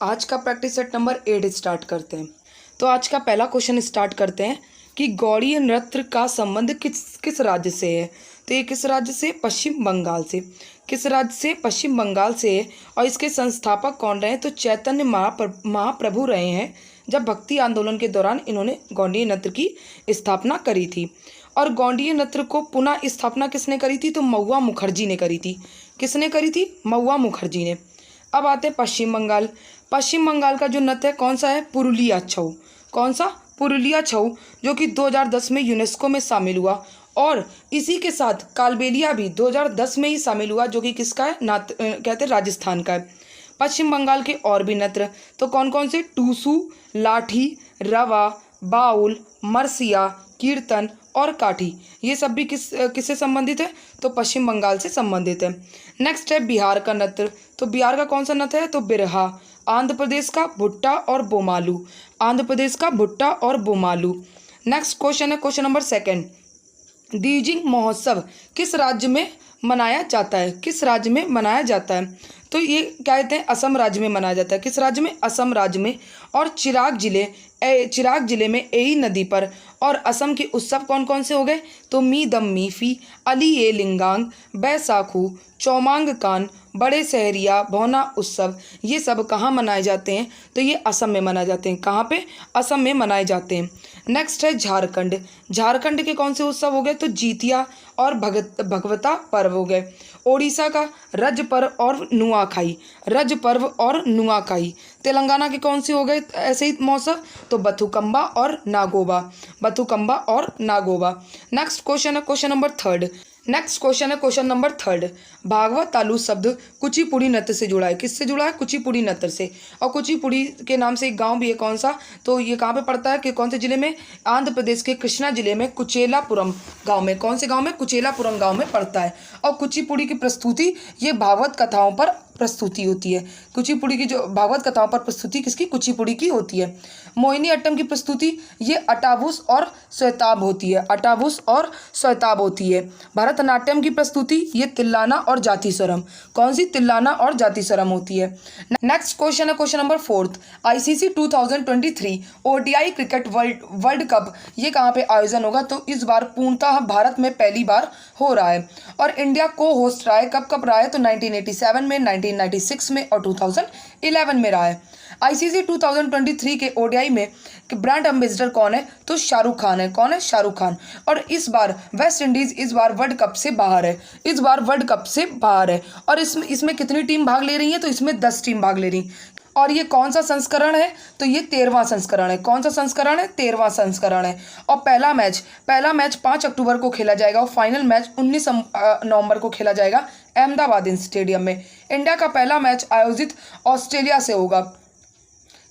आज का practice set number 8 start करते हैं। तो आज का पहला क्वेश्चन स्टार्ट करते हैं कि गौड़ीय नृत्य का संबंध किस किस राज्य से है। तो ये किस राज्य से? पश्चिम बंगाल से। किस राज्य से? पश्चिम बंगाल से है। और इसके संस्थापक कौन रहे? तो चैतन्य महाप्रभु रहे हैं। जब भक्ति आंदोलन के दौरान इन्होंने गौड़ीय नृत्य की स्थापना करी थी। और गौड़ीय नृत्य को पुनः स्थापना किसने करी थी? तो महुआ मुखर्जी ने करी थी। किसने करी थी? महुआ मुखर्जी ने। अब आते हैं पश्चिम बंगाल। पश्चिम बंगाल का जो नृत्य है कौन सा है? पुरुलिया छऊ। कौन सा? पुरुलिया छऊ, जो कि 2010 में यूनेस्को में शामिल हुआ। और इसी के साथ कालबेलिया भी 2010 में ही शामिल हुआ, जो कि किसका है? कहते हैं राजस्थान का है। पश्चिम बंगाल के और भी नृत्य तो कौन कौन से? टूसू, लाठी, रवा, बाउल, मरसिया, कीर्तन और काठी, ये सब भी किससे संबंधित है? तो पश्चिम बंगाल से संबंधित है। नेक्स्ट है बिहार का नृत्य। तो बिहार का कौन सा नृत्य है? तो बिरहा। आंध्र प्रदेश का भुट्टा और बोमालू। आंध्र प्रदेश का भुट्टा और बोमालू। नेक्स्ट क्वेश्चन है क्वेश्चन नंबर 2। द्विजिंग महोत्सव किस राज्य में मनाया जाता है? किस राज्य में मनाया जाता है? तो ये क्या कहते हैं? असम राज्य में मनाया जाता है। किस राज्य में? असम राज्य में। और चिराग जिले में एई नदी पर। और असम के उत्सव कौन कौन से हो गए? तो मी दम मीफी, अली ए लिंगांग, बैसाखू, चौमांग कान, बड़े सहरिया, भौना उत्सव, ये सब कहाँ मनाए जाते हैं? तो ये असम में मनाए जाते हैं। कहाँ पे? असम में मनाए जाते हैं। नेक्स्ट है झारखंड। झारखंड के कौन से उत्सव हो गए? तो जीतिया और भगवता पर्व हो गए। ओडिशा का रज पर्व और नुआखाई। रज पर्व और नुआखाई। तेलंगाना के कौन से हो गए ऐसे ही महोत्सव? तो बथुकम्बा और नागोबा। बथुकम्बा और नागोबा। नेक्स्ट क्वेश्चन है क्वेश्चन नंबर 3। भागवत तालु शब्द कुचिपुड़ी नृत्य से जुड़ा है। किससे जुड़ा है? कुचिपुड़ी नृत्य से। और कुचिपुड़ी के नाम से एक गांव भी है। कौन सा? तो ये कहाँ पे पड़ता है? कि कौन से जिले में? आंध्र प्रदेश के कृष्णा जिले में कुचेलापुरम गांव में। कौन से गांव में? कुचेलापुरम गांव में पड़ता है। और कुचिपुड़ी की प्रस्तुति ये भागवत कथाओं पर प्रस्तुति होती है। कुचिपुड़ी की जो भागवत कथाओं पर प्रस्तुति किसकी? कुचिपुड़ी की होती है। मोहिनी अट्टम की प्रस्तुति ये अटावुस और स्वैताब होती है। अटावुस और स्वैताब होती है। भरतनाट्यम की प्रस्तुति ये तिल्लाना और जातिस्वरम। कौन सी? तिल्लाना और जातिस्वरम होती है। नेक्स्ट क्वेश्चन है question number 4। ICC 2023 ODI cricket world cup ये कहाँ पे आयोजन होगा? तो इस बार पूर्णतः भारत में पहली बार हो रहा है। और इंडिया को होस्ट रहा है। कब रहा है? तो 1987 में, 1996 में और 2011 में रहा है। आईसीसी 2023 के ओडीआई में ब्रांड एम्बेसडर कौन है? तो शाहरुख खान है। कौन है? शाहरुख खान। और इस बार वेस्ट इंडीज इस बार वर्ल्ड कप से बाहर है। इस बार वर्ल्ड कप से बाहर है। और इसमें कितनी टीम भाग ले रही है? तो इसमें 10 टीम भाग ले रही। और ये कौन सा संस्करण है? तो ये 13वां संस्करण है। कौन सा संस्करण है? 13वां संस्करण है। और पहला मैच 5 अक्टूबर को खेला जाएगा। और फाइनल मैच 19 नवंबर को खेला जाएगा अहमदाबाद स्टेडियम में। इंडिया का पहला मैच आयोजित ऑस्ट्रेलिया से होगा।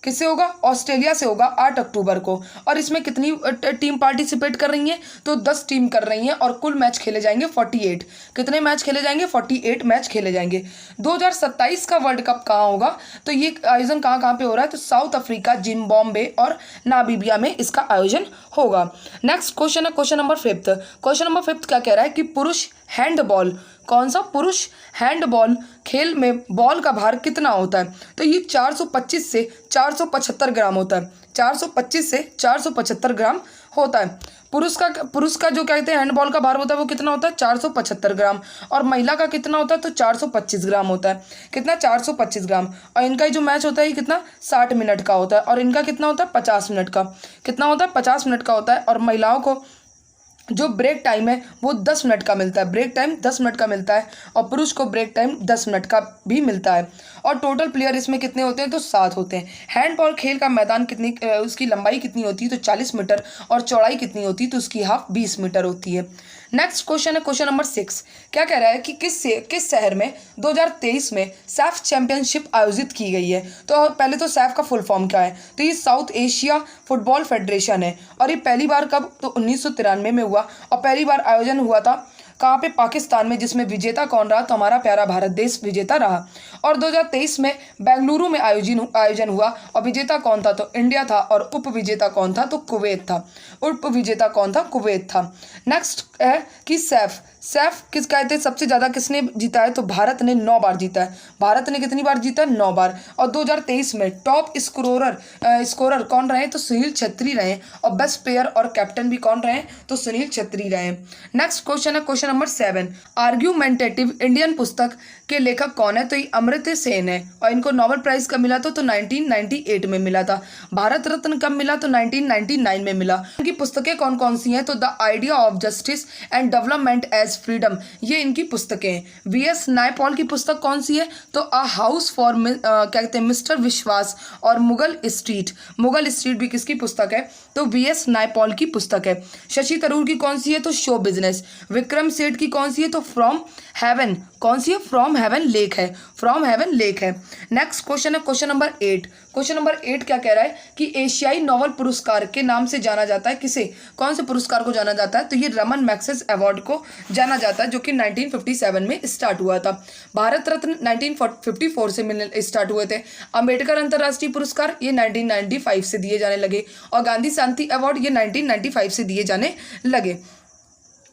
किससे होगा? ऑस्ट्रेलिया से होगा 8 अक्टूबर को। और इसमें कितनी टीम पार्टिसिपेट कर रही हैं? तो 10 टीम कर रही हैं। और कुल मैच खेले जाएंगे 48। कितने मैच खेले जाएंगे? 48 मैच खेले जाएंगे। 2027 का वर्ल्ड कप कहाँ होगा? तो ये आयोजन कहाँ पे हो रहा है? तो साउथ अफ्रीका, जिम्बाब्वे और नामीबिया में इसका आयोजन होगा। नेक्स्ट क्वेश्चन है क्वेश्चन नंबर 5। क्वेश्चन नंबर 5 क्या कह रहा है कि पुरुष हैंडबॉल, कौन सा? पुरुष हैंडबॉल खेल में बॉल का भार कितना होता है? तो ये 425 से 475 ग्राम होता है। 425 से 475 ग्राम होता है। पुरुष का जो कहते हैं हैंडबॉल का भार होता है वो कितना होता है? 475 ग्राम। और महिला का कितना होता है? तो 425 ग्राम होता है। कितना? 425 ग्राम। और इनका जो मैच होता है ये कितना? 60 मिनट का होता है। और इनका कितना होता है? 50 मिनट का। कितना होता है? 50 मिनट का होता है। और महिलाओं को जो ब्रेक टाइम है वो 10 मिनट का मिलता है। ब्रेक टाइम 10 मिनट का मिलता है। और पुरुष को ब्रेक टाइम 10 मिनट का भी मिलता है। और टोटल प्लेयर इसमें कितने होते हैं? तो 7 होते हैं। हैंडबॉल खेल का मैदान उसकी लंबाई कितनी होती है? तो 40 मीटर। और चौड़ाई कितनी होती है? तो उसकी हाफ 20 मीटर होती है। नेक्स्ट क्वेश्चन है क्वेश्चन नंबर 6। क्या कह रहा है कि किस शहर में 2023 में सैफ चैंपियनशिप आयोजित की गई है? तो पहले तो सैफ का फुल फॉर्म क्या है? तो ये साउथ एशिया फुटबॉल फेडरेशन है। और ये पहली बार कब? तो 1993 में हुआ। और पहली बार आयोजन हुआ था कहाँ पे? पाकिस्तान में। जिसमें विजेता कौन रहा? तो हमारा प्यारा भारत देश विजेता रहा। और 2023 में बेंगलुरु में आयोजन हुआ। और विजेता कौन था? तो इंडिया था। और उप विजेता कौन था? तो कुवैत था। उप विजेता कौन था? कुवैत था। नेक्स्ट है कि सैफ सैफ किस कहते हैं सबसे ज़्यादा किसने जीता है, तो भारत ने 9 बार जीता है। भारत ने कितनी बार जीता है, 9 बार। और 2023 में टॉप स्कोरर कौन रहे, तो सुनील छेत्री रहे। और बेस्ट प्लेयर और कैप्टन भी कौन रहे, तो सुनील छेत्री रहे। नेक्स्ट क्वेश्चन है क्वेश्चन नंबर 7, आर्ग्यूमेंटेटिव इंडियन पुस्तक के लेखक कौन है, तो ये अमर्त्य सेन है। और इनको नोबेल प्राइज कब मिला था, तो 1998 में मिला था। भारत रत्न कब मिला, तो 1999 में मिला। इनकी पुस्तकें कौन कौन सी हैं, तो the idea of justice and development as freedom, ये इनकी पुस्तकें हैं। वीएस नायपॉल की पुस्तक कौन सी है, तो अ हाउस फॉर क्या कहते हैं मिस्टर विश्वास। और मुगल स्ट्रीट भी किसकी पुस्तक है, तो वीएस नायपॉल की पुस्तक है। शशि थरूर की कौन सी है, तो शो बिजनेस। विक्रम सेठ की कौन सी है, तो फ्रॉम हेवन, कौन सी है, फ्रॉम हेवन लेक है, फ्रॉम हेवन लेक है। नेक्स्ट क्वेश्चन है क्वेश्चन नंबर 8। क्वेश्चन नंबर 8 क्या कह रहा है कि एशियाई नोबेल पुरस्कार के नाम से जाना जाता है किसे, कौन से पुरस्कार को जाना जाता है, तो ये रमन मैग्सेसे अवार्ड को जाना जाता है, जो कि 1957 में स्टार्ट हुआ था। भारत रत्न 1954 से मिलने स्टार्ट हुए थे। अंबेडकर अंतर्राष्ट्रीय पुरस्कार ये 1995 से दिए जाने लगे। और गांधी शांति अवार्ड ये 1995 से दिए जाने लगे।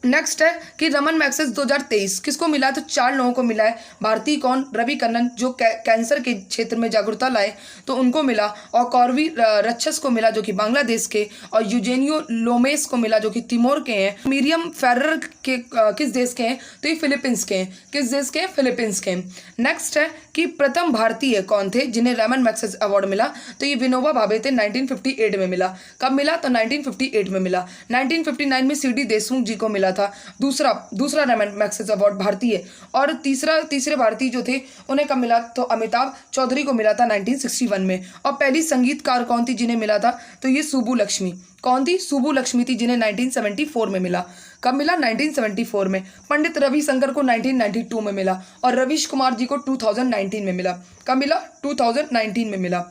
नेक्स्ट है कि रमन मैग्सेसे 2023 किसको मिला है, तो 4 लोगों को मिला है। भारतीय कौन, रवि कन्नन जो कैंसर के क्षेत्र में जागरूकता लाए, तो उनको मिला। और कॉर्वी रक्षस को मिला जो कि बांग्लादेश के। और यूजेनियो लोमेस को मिला जो कि तिमोर के हैं। मिरियम फेरर के किस देश के हैं, तो ये फिलीपींस के हैं। किस देश के हैं, फिलीपींस के हैं। नेक्स्ट है कि प्रथम भारतीय कौन थे जिन्हें रमन मैग्सेसे अवार्ड मिला, तो ये विनोबा भावे थे। 1958 में मिला। कब मिला, तो 1958 में मिला। 1959 में सीडी देशमुख जी को मिला था दूसरा रमन मैग्सेसे अवार्ड भारतीय। और तीसरे भारतीय जो थे उन्हें कब मिला, तो अमिताभ चौधरी को मिला था 1961 में। और पहली संगीतकार कौन थी जिन्हें मिला था, तो ये सुब्बू लक्ष्मी। कौन थी, सुब्बू लक्ष्मी थी, जिन्हें 1974 में मिला। कब मिला, 1974 में। पंडित रविशंकर को 1992 में मिला। और रवीश कुमार जी को 2019 में मिला। कब मिला, 2019 में मिला।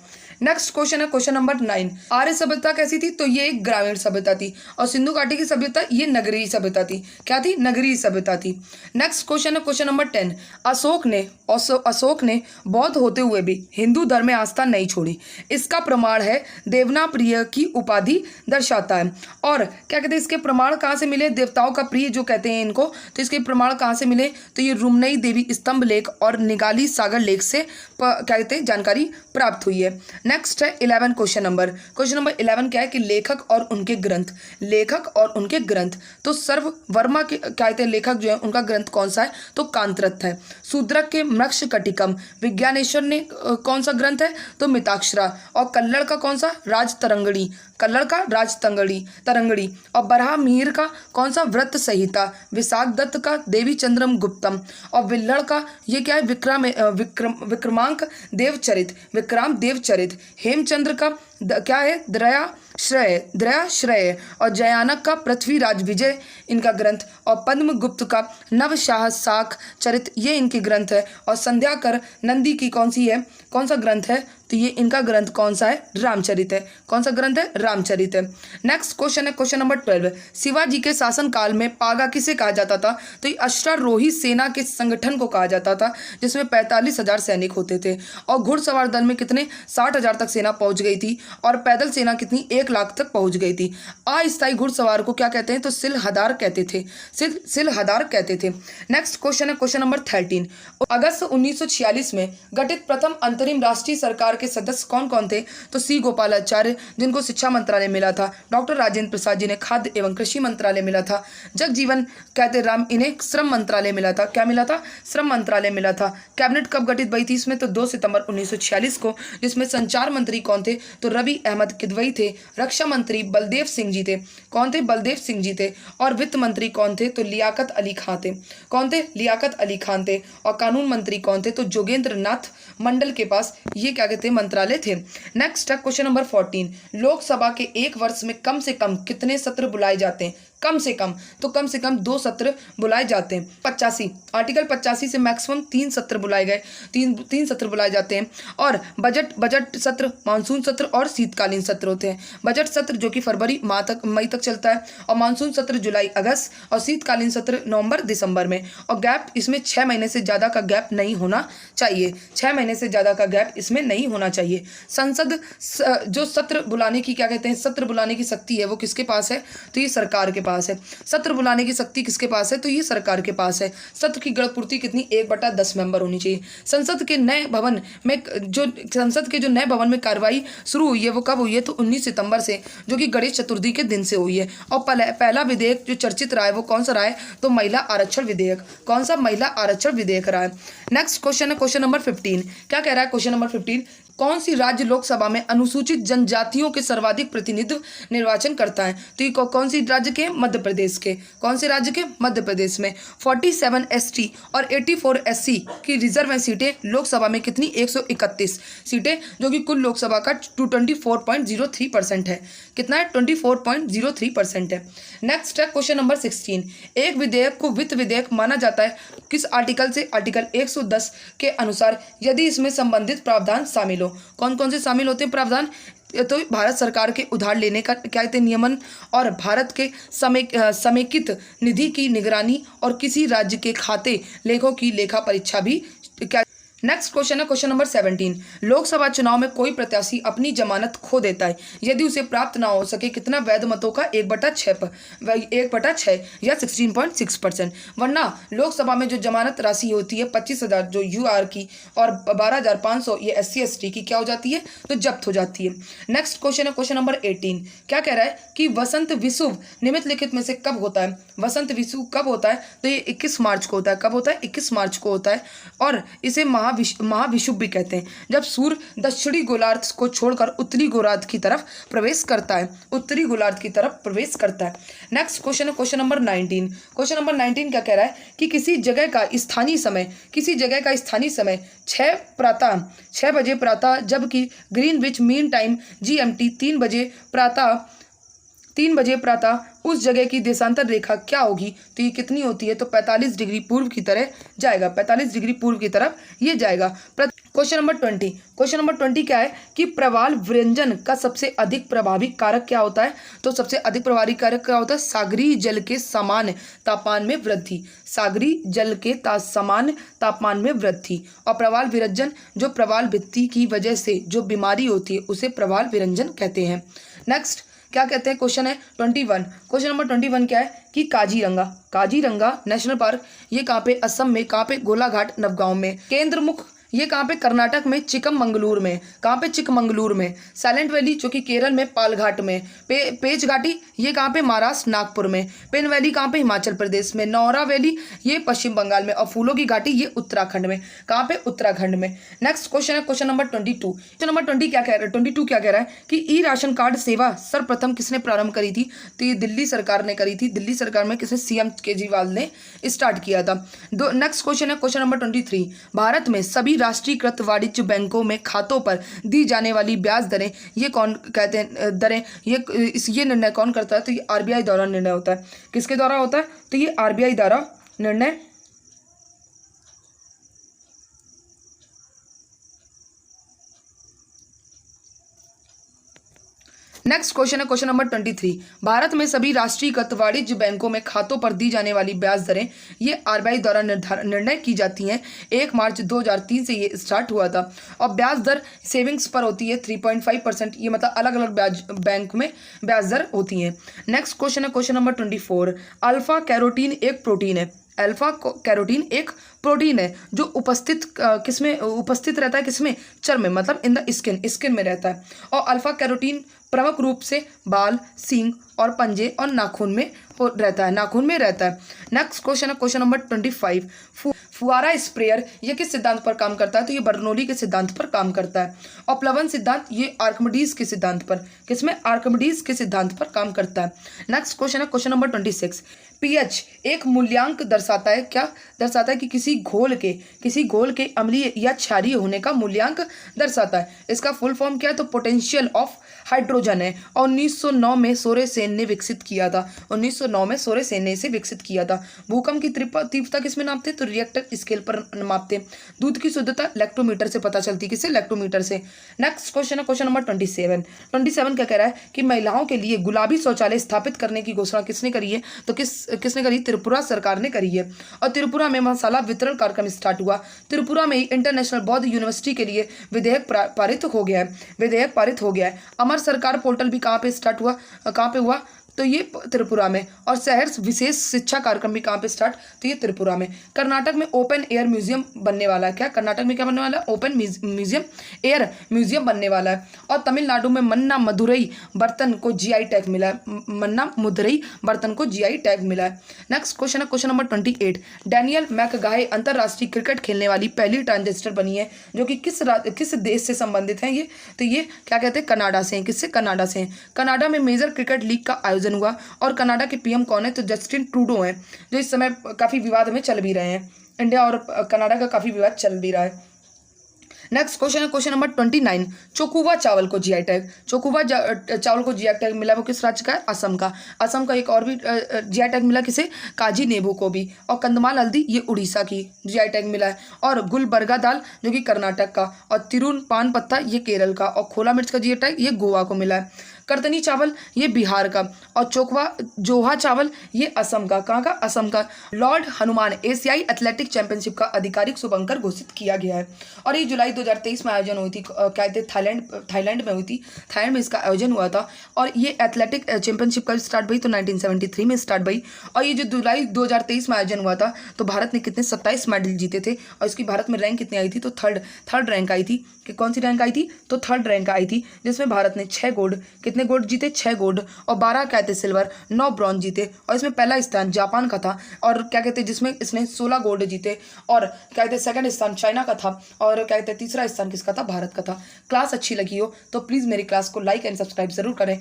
नेक्स्ट क्वेश्चन है क्वेश्चन नंबर 9, आर्य सभ्यता कैसी थी, तो ये एक ग्रामीण सभ्यता थी। और सिंधु घाटी की सभ्यता ये नगरीय सभ्यता थी। क्या थी, नगरीय सभ्यता थी। नेक्स्ट क्वेश्चन है क्वेश्चन नंबर 10, अशोक ने बौद्ध होते हुए भी हिंदू धर्म में आस्था नहीं छोड़ी। इसका प्रमाण है देवना प्रिय की उपाधि दर्शाता है। और क्या कहते हैं इसके प्रमाण कहाँ से मिले, देवताओं का प्रिय जो कहते हैं इनको, तो इसके प्रमाण कहाँ से मिले, तो ये रुमनई देवी स्तंभ लेख और निगाली सागर लेख से क्या कहते हैं जानकारी प्राप्त हुई है। नेक्स्ट है 11 क्वेश्चन नंबर 11 क्या है कि लेखक और उनके ग्रंथ। तो सर्व वर्मा के क्या कहते हैं लेखक जो है उनका ग्रंथ कौन सा है, तो कांतरथ है। शूद्रक के मृक्ष कटिकम विज्ञानेश्वर ने कौन सा ग्रंथ है, तो मिताक्षरा। और कल्लड़ का कौन सा, राजतरंगड़ी। और बरहा मिहिर का कौन सा, व्रत संहिता। विशाख दत्त का देवी चंद्रम गुप्तम। और विल्लड़ का ये क्या है, विक्रमांक देवचरित। हेमचंद्र का क्या है, दयाश्रय। और जयानक का पृथ्वीराज विजय इनका ग्रंथ। और पद्मगुप्त का नवशाख चरित ये इनके ग्रंथ है। और संध्याकर नंदी की कौन सा ग्रंथ है, तो ये इनका ग्रंथ कौन सा है, रामचरित है। कौन सा ग्रंथ है, रामचरित है। नेक्स्ट क्वेश्चन है क्वेश्चन नंबर 12, शिवाजी के शासन काल में पागा किसे कहा जाता था, तो ये अश्वारोही सेना के संगठन को कहा जाता था, जिसमें 45,000 सैनिक होते थे। और घुड़सवार दल में कितने 60,000 तक सेना पहुंच गई थी। और पैदल सेना कितनी 1 लाख तक पहुंच गई थी। अस्थायी घुड़सवार को क्या कहते हैं, तो सिलहदार कहते थे। नेक्स्ट क्वेश्चन है क्वेश्चन नंबर 13, अगस्त 1946 में गठित प्रथम अंतरिम राष्ट्रीय सरकार के सदस्य कौन कौन थे, तो सी गोपालाचार्य जिनको शिक्षा मंत्रालय मिला था। डॉक्टर राजेंद्र प्रसाद जी ने खाद्य एवं कृषि मंत्रालय मिला था। जगजीवन कहते राम इन्हें श्रम मंत्रालय मिला था। क्या मिला था, श्रम मंत्रालय मिला था। कैबिनेट कब गठित हुई थी इसमें, तो 2 सितंबर 1946 को, जिसमें संचार मंत्री कौन थे, तो रवि अहमद किदवई थे। रक्षा मंत्री बलदेव सिंह जी थे। कौन थे, बलदेव सिंह जी थे। और वित्त मंत्री कौन थे, तो लियाकत अली खान थे। कौन थे, लियाकत अली खान थे। और कानून मंत्री कौन थे, तो जोगेंद्र नाथ मंडल के पास ये क्या कहते हैं मंत्रालय थे। नेक्स्ट है क्वेश्चन नंबर 14, लोकसभा के 1 वर्ष में कम से कम कितने सत्र बुलाए जाते हैं, कम से कम 2 सत्र बुलाए जाते हैं। 85 आर्टिकल 85 से मैक्सिमम 3 सत्र बुलाए गए, तीन सत्र बुलाए जाते हैं। और बजट सत्र, मानसून सत्र और शीतकालीन सत्र होते हैं। बजट सत्र जो कि फरवरी मई तक चलता है। और मानसून सत्र जुलाई अगस्त। और शीतकालीन सत्र नवंबर दिसंबर में। और गैप इसमें 6 महीने से ज़्यादा का गैप नहीं होना चाहिए। 6 महीने से ज़्यादा का गैप इसमें नहीं होना चाहिए। संसद जो सत्र बुलाने की क्या कहते हैं, सत्र बुलाने की शक्ति है वो किसके पास है, तो ये सरकार के पास है। सत्र बुलाने की शक्ति किसके पास है, तो ये सरकार के पास है। सत्र की गणपूर्ति कितनी, 1/10 मेंबर होनी चाहिए। संसद के नए भवन में जो नए भवन में कार्रवाई शुरू हुई है वो कब हुई है, तो 19 सितंबर से, जो कि गणेश चतुर्थी के दिन से हुई है। और पहला विधेयक जो चर्चित रहा है वो कौन सा रहा है, तो महिला आरक्षण विधेयक। कौन सा, महिला आरक्षण विधेयक रहा है। नेक्स्ट क्वेश्चन है क्वेश्चन नंबर 15। क्या कह रहा है क्वेश्चन नंबर 15, कौन सी राज्य लोकसभा में अनुसूचित जनजातियों के सर्वाधिक प्रतिनिधित्व निर्वाचन करता है, तो ये कौन सी राज्य के, मध्य प्रदेश के। कौन से राज्य के, मध्य प्रदेश में। 47 एसटी और 84 एससी की रिजर्व सीटें लोकसभा में कितनी, 131 सीटें, जो कि कुल लोकसभा का 24.03% है। कितना है, 24.03% है। नेक्स्ट है क्वेश्चन नंबर 16। एक विधेयक को वित्त विधेयक माना जाता है किस आर्टिकल से, आर्टिकल 110 के अनुसार, यदि इसमें संबंधित प्रावधान शामिल हो। कौन कौन से शामिल होते हैं प्रावधान, तो भारत सरकार के उधार लेने का क्या कहते हैं, नियमन, और भारत के समेकित निधि की निगरानी, और किसी राज्य के खाते लेखों की लेखा परीक्षा भी क्या। नेक्स्ट क्वेश्चन है क्वेश्चन नंबर 17। लोकसभा चुनाव में कोई प्रत्याशी अपनी जमानत खो देता है यदि उसे प्राप्त ना हो सके कितना, वैध मतों का 1/6 या 16.6%। वरना लोकसभा में जो जमानत राशि होती है 25,000 जो यूआर की, और 12,500 ये SC/ST की क्या हो जाती है, तो जब्त हो जाती है। नेक्स्ट क्वेश्चन है क्वेश्चन नंबर 18। क्या कह रहा है कि वसंत विषुव निम्नलिखित में से कब होता है। वसंत विषुव कब होता है, तो ये 21 मार्च को होता है। कब होता है, 21 मार्च को होता है। और इसे महाविषुव भी कहते हैं, जब सूर्य दक्षिणी गोलार्ध को छोड़कर उत्तरी गोलार्ध की तरफ प्रवेश करता है। उत्तरी गोलार्ध की तरफ प्रवेश करता है। नेक्स्ट क्वेश्चन है क्वेश्चन नंबर 19। क्वेश्चन नंबर 19 क्या कह रहा है कि किसी जगह का स्थानीय समय 6 बजे प्रातः, जबकि ग्रीनविच मीन टाइम GMT 3 बजे प्रातः उस जगह की देशांतर रेखा क्या होगी, तो ये कितनी होती है, तो 45 डिग्री पूर्व की तरह जाएगा। 45 डिग्री पूर्व की तरफ ये जाएगा। Question number 20। क्वेश्चन नंबर 20 क्या है कि प्रवाल व्यंजन का सबसे अधिक प्रभावी कारक क्या होता है, तो सबसे अधिक प्रभावी कारक क्या होता है, सागरीय जल के समान तापमान में वृद्धि। सागरीय जल के समान तापमान में वृद्धि। और प्रवाल विरंजन, जो प्रवाल भित्ति की वजह से जो बीमारी होती है उसे प्रवाल विरंजन कहते हैं। नेक्स्ट क्या कहते हैं, क्वेश्चन है 21। क्वेश्चन नंबर 21 क्या है कि काजीरंगा नेशनल पार्क ये कहाँ पे, असम में। कहाँ पे, गोलाघाट नवगांव में। केंद्रमुख ये कहाँ पे, कर्नाटक में चिकमंगलूर में। कहाँ पे, चिकमंगलूर में। साइलेंट वैली जो कि केरल में पालघाट में। पेच घाटी ये कहाँ पे, महाराष्ट्र नागपुर में। पेन वैली कहाँ पे, हिमाचल प्रदेश में। नौरा वैली ये पश्चिम बंगाल में। और फूलों की घाटी ये उत्तराखंड में। कहाँ पे, उत्तराखंड में। नेक्स्ट क्वेश्चन है क्वेश्चन नंबर 22। क्वेश्चन नंबर 22 क्या कह रहा है कि ई राशन कार्ड सेवा सर्वप्रथम किसने प्रारंभ करी थी, तो ये दिल्ली सरकार ने करी थी। दिल्ली सरकार में किसने, CM केजरीवाल ने स्टार्ट किया था। नेक्स्ट क्वेश्चन है क्वेश्चन नंबर 23। भारत में सभी राष्ट्रीयकृत वाणिज्य बैंकों में खातों पर दी जाने वाली ब्याज दरें ये कौन कहते हैं, दरें ये निर्णय कौन करता है, तो ये RBI द्वारा निर्णय होता है। किसके द्वारा होता है, तो ये RBI द्वारा निर्णय। नेक्स्ट क्वेश्चन है क्वेश्चन नंबर 23। भारत में सभी राष्ट्रीयकृत वाणिज्य बैंकों में खातों पर दी जाने वाली ब्याज दरें ये RBI द्वारा निर्णय की जाती हैं। 1 मार्च 2003 से ये स्टार्ट हुआ था। और ब्याज दर सेविंग्स पर होती है 3.5%। ये मतलब अलग अलग बैंक में ब्याज दर होती हैं। नेक्स्ट क्वेश्चन है क्वेश्चन नंबर 24। अल्फा कैरोटीन एक प्रोटीन है। अल्फा कैरोटीन एक प्रोटीन है जो उपस्थित रहता है, किसमें, चर्म में, मतलब इन द स्किन में रहता है। और अल्फा कैरोटीन प्रमुख रूप से बाल, सींग और पंजे और नाखून में रहता है। नेक्स्ट क्वेश्चन है क्वेश्चन नंबर 25। फुआरा स्प्रेयर ये किस सिद्धांत पर काम करता है, तो ये बर्नौली के सिद्धांत पर काम करता है। और प्लवन सिद्धांत ये आर्किमिडीज के सिद्धांत पर, किसमें, आर्किमिडीज के सिद्धांत पर काम करता है। नेक्स्ट क्वेश्चन है क्वेश्चन नंबर 26। pH एक मूल्यांक दर्शाता है, क्या दर्शाता है कि किसी घोल के अम्लीय या क्षारीय होने का मूल्यांक दर्शाता है। इसका फुल फॉर्म क्या है, तो पोटेंशियल ऑफ हाइड्रोजन है। और 1909 में सोरेसेन ने विकसित किया था। 1909 में सोरेसेन ने इसे विकसित किया था। भूकंप की तीव्रता किसमें नापते, तो रिएक्टर स्केल पर मापते। दूध की शुद्धता लैक्टोमीटर से पता चलती, किससे, लैक्टोमीटर से। नेक्स्ट क्वेश्चन है क्वेश्चन नंबर 27। 27 क्या कह रहा है कि महिलाओं के लिए गुलाबी शौचालय स्थापित करने की घोषणा किसने करी है, तो किसने करी, त्रिपुरा सरकार ने करी है। और त्रिपुरा में मसाला वितरण कार्यक्रम स्टार्ट हुआ। त्रिपुरा में इंटरनेशनल बौद्ध यूनिवर्सिटी के लिए विधेयक पारित हो गया है। अमर सरकार पोर्टल भी कहाँ पे स्टार्ट हुआ, कहाँ पे हुआ, तो ये त्रिपुरा में। और शहर विशेष शिक्षा कार्यक्रम भी कहाँ पे स्टार्ट, तो ये त्रिपुरा में। कर्नाटक में ओपन एयर म्यूजियम बनने वाला है। क्या कर्नाटक में क्या बनने वाला है, ओपन म्यूजियम एयर म्यूजियम बनने वाला है। और तमिलनाडु में मन्ना मदुरई बर्तन को जीआई टैग मिला है। मन्ना मदुरई बर्तन को जीआई टैग मिला है। नेक्स्ट क्वेश्चन है क्वेश्चन नंबर 28। डैनियल मैकगाहे अंतरराष्ट्रीय क्रिकेट खेलने वाली पहली ट्रांसजेंडर बनी है, जो कि किस देश से संबंधित है ये, तो ये क्या कहते हैं, कनाडा से हैं। किससे, कनाडा से हैं। कनाडा में मेजर क्रिकेट लीग का आयोजन हुआ। और कनाडा के पीएम कौन है, तो जस्टिन ट्रूडो हैं, जो इस समय काफ़ी विवाद में चल भी रहे हैं। इंडिया और कनाडा का काफ़ी विवाद चल भी रहा है। नेक्स्ट क्वेश्चन है क्वेश्चन नंबर 29। चोकुवा चावल को जीआई टैग, चोकुवा चावल को जीआई टैग मिला, वो किस राज्य का है, असम का। असम का एक और भी जीआई टैग मिला, किसे, काजी नेबू को भी। और कंदमाल हल्दी ये उड़ीसा की जीआई टैग मिला है। और गुलबर्गा दाल जो कि कर्नाटक का। और तिरुन पान पत्ता ये केरल का। और खोला मिर्च का जीआई टैग ये गोवा को मिला है। करतनी चावल ये बिहार का। और जोहा चावल ये असम का। कहाँ का, असम का। लॉर्ड हनुमान एशियाई एथलेटिक चैंपियनशिप का आधिकारिक शुभंकर घोषित किया गया है। और ये जुलाई 2023 में आयोजन हुई थी, क्या कहते, थाईलैंड में हुई थी। थाईलैंड में इसका आयोजन हुआ था। और ये एथलेटिक चैंपियनशिप कब स्टार्ट हुई, तो 1973 में स्टार्ट हुई। और ये जो जुलाई 2023 में आयोजन हुआ था, तो भारत ने कितने, 27 मेडल जीते थे। और इसकी भारत में रैंक कितनी आई थी, तो थर्ड रैंक आई थी। कि कौन सी रैंक आई थी, तो थर्ड रैंक आई थी, जिसमें भारत ने 6 गोल्ड, कितने गोल्ड जीते, 6 गोल्ड। और 12 क्या कहते सिल्वर, 9 ब्रॉन्ज जीते। और इसमें पहला स्थान जापान का था। और क्या कहते जिसमें इसने 16 गोल्ड जीते। और क्या कहते सेकंड स्थान चाइना का था। और क्या कहते तीसरा स्थान किसका था, भारत का था। क्लास अच्छी लगी हो तो प्लीज़ मेरी क्लास को लाइक एंड सब्सक्राइब जरूर करें।